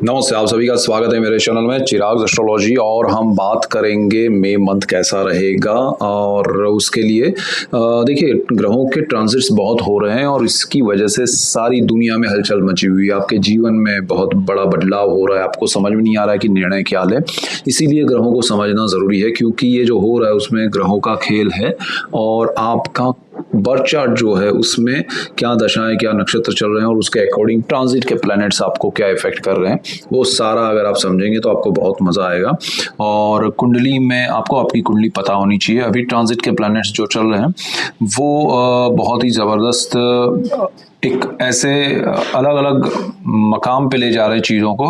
नमस्ते, आप सभी का स्वागत है मेरे चैनल में चिराग एस्ट्रोलॉजी। और हम बात करेंगे मई मंथ कैसा रहेगा। और उसके लिए देखिए, ग्रहों के ट्रांजिट्स बहुत हो रहे हैं और इसकी वजह से सारी दुनिया में हलचल मची हुई है। आपके जीवन में बहुत बड़ा बदलाव हो रहा है, आपको समझ में नहीं आ रहा है कि निर्णय क्या लें। इसीलिए ग्रहों को समझना ज़रूरी है, क्योंकि ये जो हो रहा है उसमें ग्रहों का खेल है और आपका बर्थ चार्ट जो है उसमें क्या दशाएं, क्या नक्षत्र चल रहे हैं और उसके अकॉर्डिंग ट्रांजिट के प्लैनेट्स आपको क्या इफेक्ट कर रहे हैं, वो सारा अगर आप समझेंगे तो आपको बहुत मजा आएगा। और कुंडली में आपको आपकी कुंडली पता होनी चाहिए। अभी ट्रांजिट के प्लैनेट्स जो चल रहे हैं वो बहुत ही ज़बरदस्त एक ऐसे अलग अलग मकाम पे ले जा रहे हैं चीज़ों को,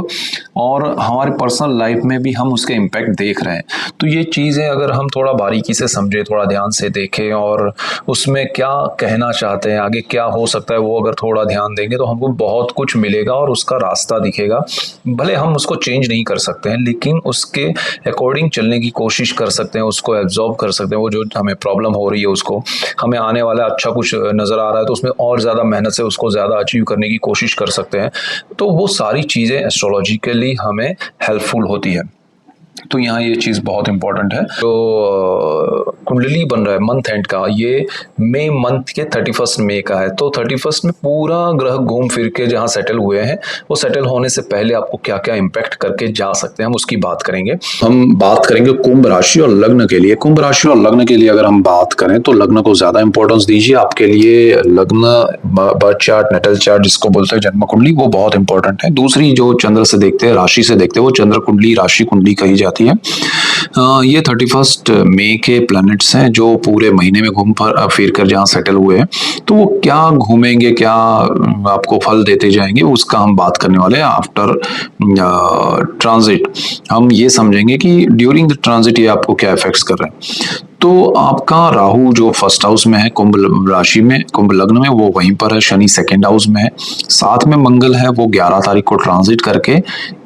और हमारे पर्सनल लाइफ में भी हम उसके इम्पैक्ट देख रहे हैं। तो ये चीज़ें अगर हम थोड़ा बारीकी से समझें, थोड़ा ध्यान से देखें और उसमें क्या कहना चाहते हैं, आगे क्या हो सकता है, वो अगर थोड़ा ध्यान देंगे तो हमको बहुत कुछ मिलेगा और उसका रास्ता दिखेगा। भले हम उसको चेंज नहीं कर सकते हैं, लेकिन उसके अकॉर्डिंग चलने की कोशिश कर सकते हैं, उसको एब्जॉर्ब कर सकते हैं। वो जो हमें प्रॉब्लम हो रही है उसको, हमें आने वाला अच्छा कुछ नज़र आ रहा है तो उसमें और ज़्यादा मेहनत से उसको ज़्यादा अचीव करने की कोशिश कर सकते हैं। तो वो सारी चीज़ें एस्ट्रोलॉजिकली हमें हेल्पफुल होती है। तो यहाँ ये चीज़ बहुत इंपॉर्टेंट है। तो कुंडली बन रहा है मंथ एंड का, ये मई मंथ के 31 मई का है। तो 31 में पूरा ग्रह घूम फिर के जहाँ सेटल हुए हैं, वो सेटल होने से पहले आपको क्या क्या इम्पैक्ट करके जा सकते हैं, हम उसकी बात करेंगे। हम बात करेंगे कुंभ राशि और लग्न के लिए। कुंभ राशि और लग्न के लिए अगर हम बात करें तो लग्न को ज़्यादा इंपॉर्टेंस दीजिए। आपके लिए लग्न, बर्थ चार्ट, नेटल चार्ट जिसको बोलते हैं जन्म कुंडली, वो बहुत इंपॉर्टेंट है। दूसरी जो चंद्र से देखते हैं, राशि से देखते हैं, वो चंद्र कुंडली, राशि कुंडली कही जाती है। ये 31 मई के प्लैनेट्स हैं जो पूरे महीने में घूम फिर कर जहाँ सेटल हुए हैं। तो वो क्या घूमेंगे, क्या आपको फल देते जाएंगे, उसका हम बात करने वाले हैं आफ्टर ट्रांजिट। हम ये समझेंगे कि ड्यूरिंग द ट्रांजिट ये आपको क्या इफेक्ट्स कर रहे हैं। तो आपका राहु जो फर्स्ट हाउस में है कुंभ राशि में, कुंभ लग्न में, वो वहीं पर है। शनि सेकेंड हाउस में है। साथ में मंगल है, वो 11 तारीख को ट्रांजिट करके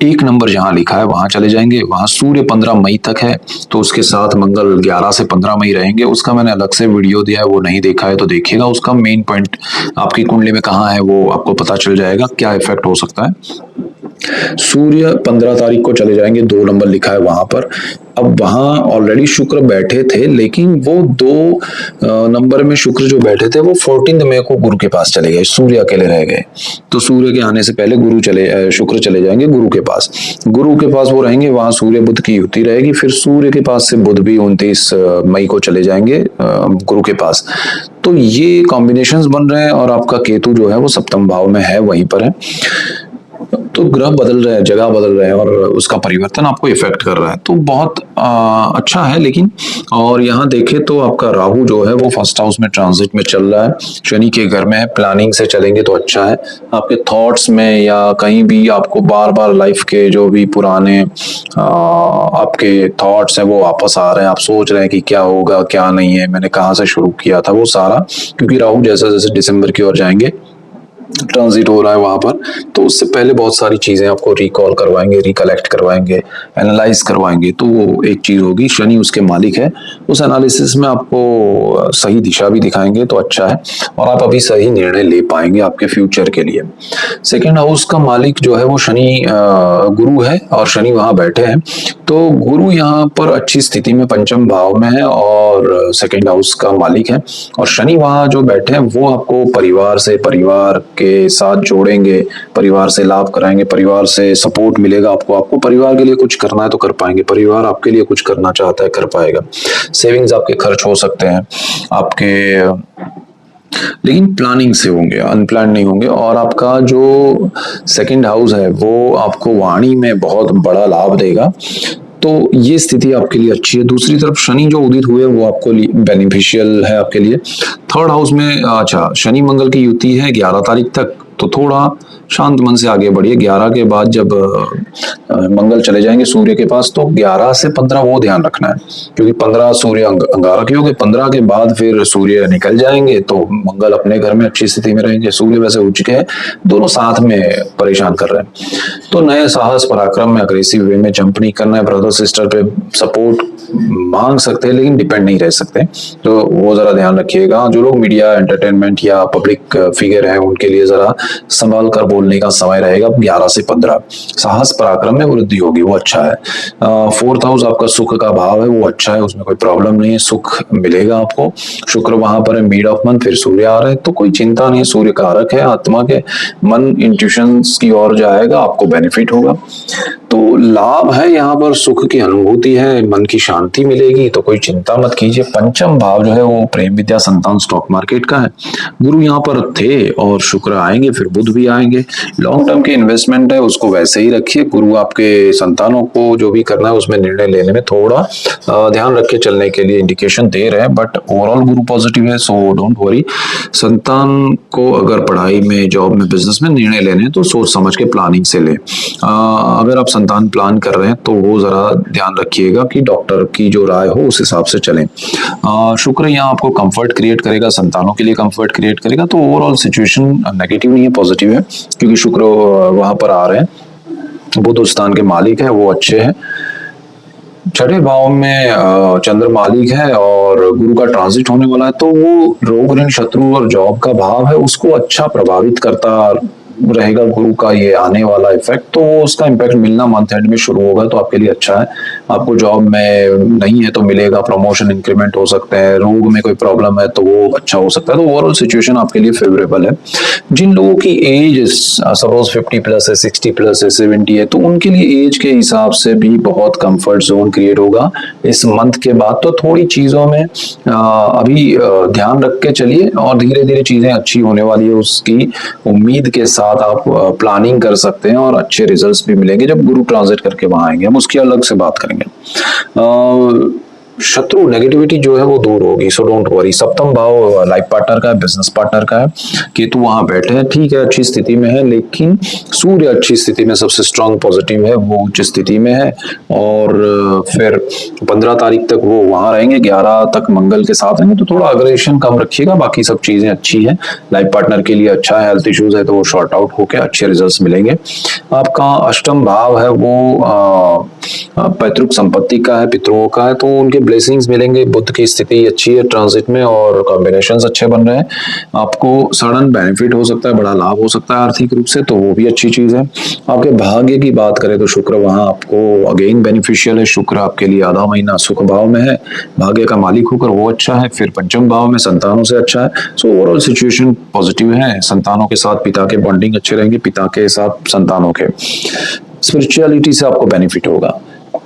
1 नंबर जहां लिखा है वहां चले जाएंगे। वहां सूर्य 15 मई तक है, तो उसके साथ मंगल 11 से 15 मई रहेंगे। उसका मैंने अलग से वीडियो दिया है, वो नहीं देखा है तो देखिएगा। उसका मेन पॉइंट आपकी कुंडली में कहाँ है वो आपको पता चल जाएगा, क्या इफेक्ट हो सकता है। सूर्य 15 तारीख को चले जाएंगे, 2 नंबर लिखा है वहां पर। अब वहां ऑलरेडी शुक्र बैठे थे, लेकिन वो 2 नंबर में शुक्र जो बैठे थे वो 14 मई को गुरु के पास चले गए, सूर्य अकेले रह गए। तो सूर्य के आने से पहले शुक्र चले जाएंगे गुरु के पास। गुरु के पास वो रहेंगे, वहां सूर्य बुध की युति रहेगी। फिर सूर्य के पास से बुध भी 29 मई को चले जाएंगे गुरु के पास। तो ये कॉम्बिनेशंस बन रहे हैं और आपका केतु जो है वो सप्तम भाव में है, वहीं पर है। तो ग्रह बदल रहे हैं, जगह बदल रहे हैं और उसका परिवर्तन आपको इफेक्ट कर रहा है। तो बहुत अच्छा है। लेकिन और यहाँ देखें तो आपका राहु जो है वो फर्स्ट हाउस में ट्रांजिट में चल रहा है, शनि के घर में है। प्लानिंग से चलेंगे तो अच्छा है। आपके थॉट्स में या कहीं भी आपको बार बार लाइफ के जो भी पुराने आपके थॉट्स हैं वो वापस आ रहे हैं। आप सोच रहे हैं कि क्या होगा क्या नहीं है, मैंने कहाँ से शुरू किया था, वो सारा, क्योंकि राहु जैसे जैसे दिसंबर की ओर जाएंगे ट्रांजिट हो रहा है वहां पर, तो उससे पहले बहुत सारी चीजें आपको रिकॉल करवाएंगे, रिकलेक्ट करवाएंगे, एनालाइज करवाएंगे। तो वो एक चीज होगी। शनि उसके मालिक है, उस एनालिसिस में आपको सही दिशा भी दिखाएंगे तो अच्छा है और आप अभी सही निर्णय ले पाएंगे आपके फ्यूचर के लिए। सेकेंड हाउस का मालिक जो है वो शनि गुरु है और शनि वहां बैठे हैं। तो गुरु यहाँ पर अच्छी स्थिति में पंचम भाव में है और सेकेंड हाउस का मालिक है। और शनि वहां जो बैठे हैं वो आपको परिवार के साथ जोड़ेंगे, परिवार से लाभ कराएंगे, परिवार से सपोर्ट मिलेगा आपको। आपको परिवार के लिए कुछ करना है तो कर पाएंगे, परिवार आपके लिए कुछ करना चाहता है कर पाएगा। सेविंग्स आपके खर्च हो सकते हैं आपके, लेकिन प्लानिंग से होंगे, अनप्लान नहीं होंगे। और आपका जो सेकंड हाउस है वो आपको वाणी में बहुत बड़ा लाभ देगा। तो ये स्थिति आपके लिए अच्छी है। दूसरी तरफ शनि जो उदित हुए वो आपको बेनिफिशियल है आपके लिए। थर्ड हाउस में अच्छा, शनि मंगल की युति है 11 तारीख तक, तो थोड़ा शांत मन से आगे बढ़िए। 11 के बाद जब मंगल चले जाएंगे सूर्य के पास, तो 11 से 15 वो ध्यान रखना है, क्योंकि 15 सूर्य अंगारक योग है, 15 के बाद फिर सूर्य निकल जाएंगे तो मंगल अपने घर में अच्छी स्थिति में रहेंगे। सूर्य वैसे उच्च के हैं, दोनों साथ में परेशान कर रहे हैं। तो नए साहस पराक्रम में अग्रेसिव वे में जंप नहीं करना है, ब्रदर सिस्टर पे सपोर्ट मांग सकते हैं लेकिन डिपेंड नहीं रह सकते, तो वो जरा ध्यान रखिएगा। जो लोग मीडिया एंटरटेनमेंट या पब्लिक फिगर है उनके लिए जरा संभाल कर बोलने का समय रहेगा 11 से 15। साहस पराक्रम में वृद्धि होगी, वो अच्छा है। 4th हाउस आपका सुख का भाव है, वो अच्छा है, उसमें कोई प्रॉब्लम नहीं है, सुख मिलेगा आपको। शुक्र वहां पर है मिड ऑफ मंथ, फिर सूर्य आ रहे हैं तो कोई चिंता नहीं, सूर्य कारक है आत्मा के, मन इंट्यूशंस की ओर जाएगा, आपको बेनिफिट होगा। तो लाभ है यहाँ पर, सुख की अनुभूति है, मन की शांति मिलेगी, तो कोई चिंता मत कीजिए। पंचम भाव जो है वो प्रेम विद्या संतान स्टॉक मार्केट का है। गुरु यहाँ पर थे और शुक्र आएंगे, फिर बुध भी आएंगे। लॉन्ग टर्म की इन्वेस्टमेंट है उसको वैसे ही रखिए। गुरु आपके संतानों को जो भी करना है उसमें निर्णय लेने में थोड़ा ध्यान रख के चलने के लिए इंडिकेशन दे रहे हैं, बट ओवरऑल गुरु पॉजिटिव है, सो डोंट वरी। संतान को अगर पढ़ाई में, जॉब में, बिजनेस में निर्णय लेने हैं तो सोच समझ के प्लानिंग से ले। अगर आप संतान प्लान कर रहे हैं तो वो जरा ध्यान रखिएगा कि डॉक्टर की जो राय हो उस हिसाब से चलें। शुक्र यहाँ आपको कंफर्ट क्रिएट करेगा, संतानों के लिए कंफर्ट क्रिएट करेगा, तो ओवरऑल सिचुएशन नेगेटिव नहीं है, पॉजिटिव है, क्योंकि शुक्र वहां पर आ रहे हैं। बुध स्थान के मालिक है, वो अच्छे हैं। 6ठे भाव में चंद्र मालिक है और गुरु का ट्रांजिट होने वाला है, तो वो रोग ऋण शत्रु और जॉब का भाव है उसको अच्छा प्रभावित करता रहेगा। गुरु का ये आने वाला इफेक्ट, तो उसका इम्पैक्ट मिलना मंथ एंड में शुरू होगा, तो आपके लिए अच्छा है। आपको जॉब में नहीं है तो मिलेगा, प्रमोशन इंक्रीमेंट हो सकते हैं, रोग में कोई प्रॉब्लम है तो वो अच्छा हो सकता है, तो ओवरऑल सिचुएशन आपके लिए फेवरेबल है। जिन लोगों की एज सपोज 50 प्लस है, 60 प्लस है, 70 है, तो उनके लिए एज के हिसाब से भी बहुत कंफर्ट जोन क्रिएट होगा इस मंथ के बाद। तो थोड़ी चीजों में अभी ध्यान रख के चलिए और धीरे धीरे चीजें अच्छी होने वाली है, उसकी उम्मीद के साथ आप प्लानिंग कर सकते हैं और अच्छे रिजल्ट्स भी मिलेंगे जब गुरु ट्रांजिट करके वहां आएंगे। हम उसकी अलग से बात करेंगे। शत्रु नेगेटिविटी जो है वो दूर होगी, सो डोंट वरी। सप्तम भाव लाइफ पार्टनर का है, बिजनेस पार्टनर का है। केतु वहां बैठे हैं, ठीक है, अच्छी स्थिति में है, लेकिन सूर्य अच्छी स्थिति में, सबसे स्ट्रांग पॉजिटिव है, वो उच्च स्थिति में है। और फिर 15 तारीख तक वो वहां रहेंगे, 11 तक मंगल के साथ रहेंगे, तो थोड़ा अग्रेशन कम रखिएगा, बाकी सब चीजें अच्छी है। लाइफ पार्टनर के लिए अच्छा है, हेल्थ इश्यूज है तो वो शॉर्ट आउट होकर अच्छे रिजल्ट मिलेंगे। आपका अष्टम भाव है वो पैतृक संपत्ति का है, पितरों का है, तो उनके ब्लेसिंग्स मिलेंगे। बुध की स्थिति अच्छी है ट्रांजिट में और कॉम्बिनेशंस अच्छे बन रहे हैं, आपको सडन बेनिफिट हो सकता है, बड़ा लाभ हो सकता है आर्थिक रूप से, तो वो भी अच्छी चीज है। आपके भाग्य की बात करें तो शुक्र वहां आपको अगेन बेनिफिशियल है। शुक्र आपके लिए आधा महीना सुख भाव में है, भाग्य का मालिक होकर वो अच्छा है। फिर पंचम भाव में संतानों से अच्छा है, सो ओवरऑल सिचुएशन पॉजिटिव है। संतानों के साथ पिता के बॉन्डिंग अच्छे रहेंगे, पिता के साथ संतानों के। स्पिरिचुअलिटी से आपको बेनिफिट होगा।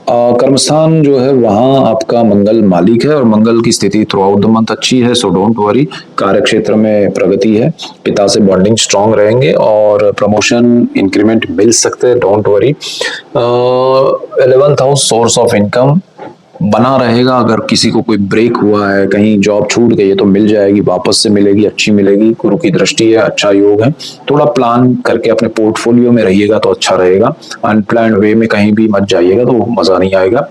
कर्मस्थान जो है वहां आपका मंगल मालिक है और मंगल की स्थिति थ्रू आउट द मंथ अच्छी है, सो डोंट वरी। कार्य क्षेत्र में प्रगति है, पिता से बॉन्डिंग स्ट्रांग रहेंगे और प्रमोशन इंक्रीमेंट मिल सकते हैं, don't worry. 11th house source of income बना रहेगा। अगर किसी को कोई ब्रेक हुआ है, कहीं जॉब छूट गई है तो मिल जाएगी, वापस से मिलेगी, अच्छी मिलेगी। गुरु की दृष्टि है, अच्छा योग है। थोड़ा प्लान करके अपने पोर्टफोलियो में रहिएगा तो अच्छा रहेगा। अनप्लान्ड वे में कहीं भी मत जाइएगा तो मजा नहीं आएगा।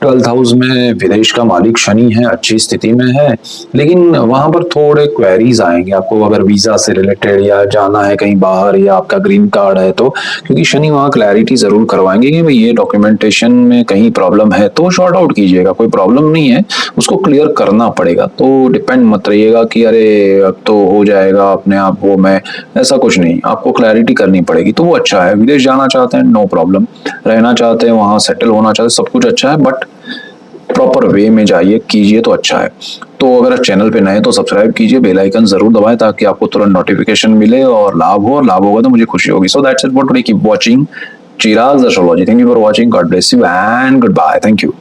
12th हाउस में विदेश का मालिक शनि है, अच्छी स्थिति में है, लेकिन वहां पर थोड़े क्वेरीज आएंगे आपको अगर वीजा से रिलेटेड या जाना है कहीं बाहर या आपका ग्रीन कार्ड है तो, क्योंकि शनि वहां क्लैरिटी जरूर करवाएंगे कि भाई ये डॉक्यूमेंटेशन में कहीं प्रॉब्लम है तो शॉर्ट आउट कीजिएगा। कोई प्रॉब्लम नहीं है, उसको क्लियर करना पड़ेगा, तो डिपेंड मत रहिएगा कि अरे अब तो हो जाएगा अपने आप, वो मैं, ऐसा कुछ नहीं, आपको क्लैरिटी करनी पड़ेगी, तो वो अच्छा है। विदेश जाना चाहते हैं, नो प्रॉब्लम, रहना चाहते हैं, वहां सेटल होना चाहते हैं, सब कुछ अच्छा है, बट प्रॉपर वे में जाइए, कीजिए तो अच्छा है। तो अगर चैनल पे नए तो सब्सक्राइब कीजिए, बेल आइकन जरूर दबाएं ताकि आपको तुरंत नोटिफिकेशन मिले और लाभ हो, और लाभ होगा तो मुझे खुशी होगी। So that's it for today, keep watching Chirag astrology. Thank you for watching, God bless you and good bye, thank you.